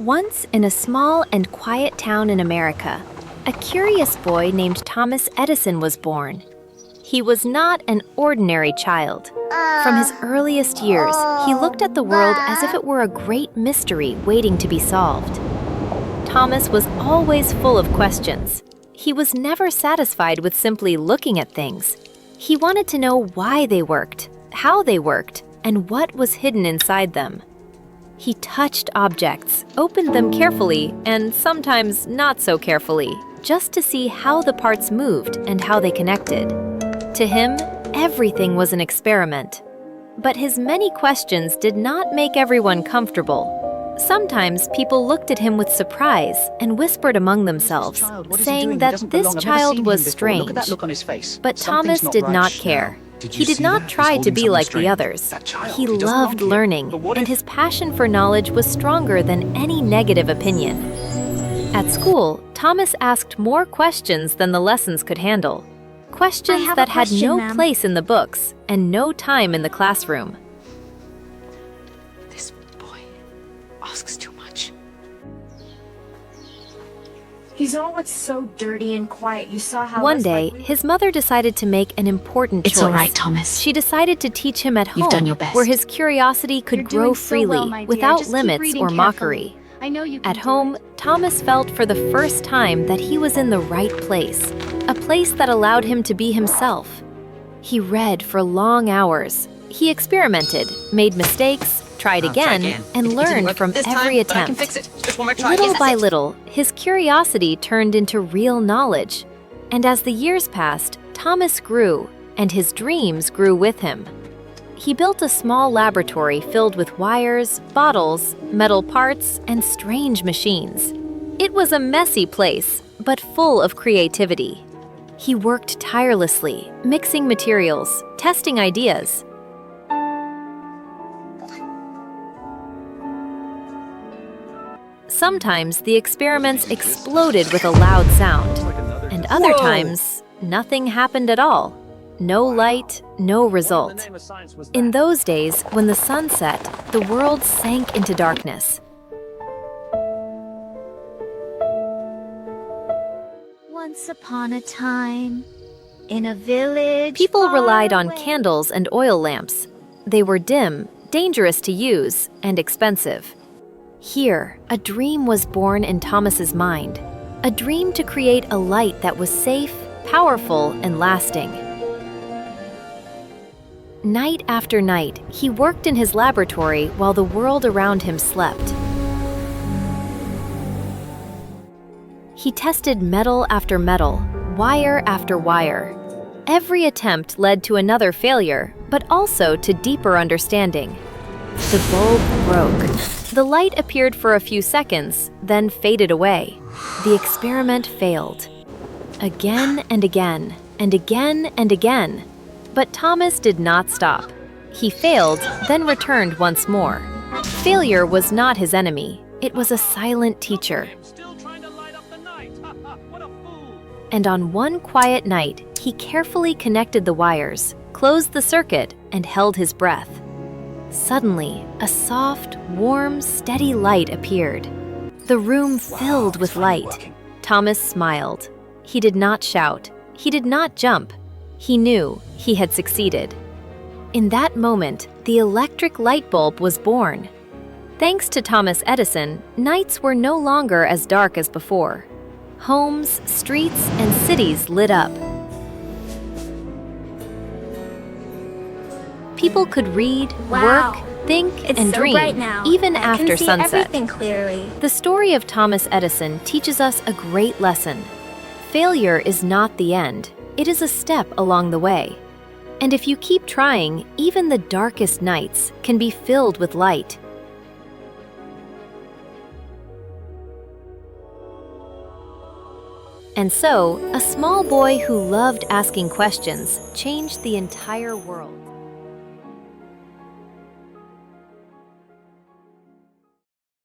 Once, in a small and quiet town in America, a curious boy named Thomas Edison was born. He was not an ordinary child. From his earliest years, he looked at the world as if it were a great mystery waiting to be solved. Thomas was always full of questions. He was never satisfied with simply looking at things. He wanted to know why they worked, how they worked, and what was hidden inside them. He touched objects, opened them carefully, and sometimes not so carefully, just to see how the parts moved and how they connected. To him, everything was an experiment. But his many questions did not make everyone comfortable. Sometimes people looked at him with surprise and whispered among themselves, saying that this child was strange. But Thomas did not care. He did not try to be like the others. He loved learning, and his passion for knowledge was stronger than any negative opinion. At school, Thomas asked more questions than the lessons could handle. Questions that had no place in the books and no time in the classroom. This boy asks too much. He's always so dirty and quiet. You saw how One day, his mother decided to make an important choice. It's all right, Thomas. She decided to teach him at home, You've done your best. where his curiosity could grow freely, without limits or mockery. At home, Thomas felt for the first time that he was in the right place, a place that allowed him to be himself. He read for long hours. He experimented, made mistakes, tried again, and learned from every attempt. Little by little, his curiosity turned into real knowledge. And as the years passed, Thomas grew, and his dreams grew with him. He built a small laboratory filled with wires, bottles, metal parts, and strange machines. It was a messy place, but full of creativity. He worked tirelessly, mixing materials, testing ideas. Sometimes the experiments exploded with a loud sound, and other times, nothing happened at all. No light, no result. In those days, when the sun set, the world sank into darkness. Once upon a time, in a village. People relied on candles and oil lamps. They were dim, dangerous to use, and expensive. Here, a dream was born in Thomas's mind. A dream to create a light that was safe, powerful, and lasting. Night after night, he worked in his laboratory while the world around him slept. He tested metal after metal, wire after wire. Every attempt led to another failure, but also to deeper understanding. The bulb broke. The light appeared for a few seconds, then faded away. The experiment failed. Again and again, and again and again. But Thomas did not stop. He failed, then returned once more. Failure was not his enemy. It was a silent teacher. And on one quiet night, he carefully connected the wires, closed the circuit, and held his breath. Suddenly, a soft, warm, steady light appeared. The room filled with light. Thomas smiled. He did not shout. He did not jump. He knew he had succeeded. In that moment, the electric light bulb was born. Thanks to Thomas Edison, nights were no longer as dark as before. Homes, streets, and cities lit up. People could read, work, think, and dream, even after sunset. Everything clearly. The story of Thomas Edison teaches us a great lesson. Failure is not the end. It is a step along the way. And if you keep trying, even the darkest nights can be filled with light. And so, a small boy who loved asking questions changed the entire world.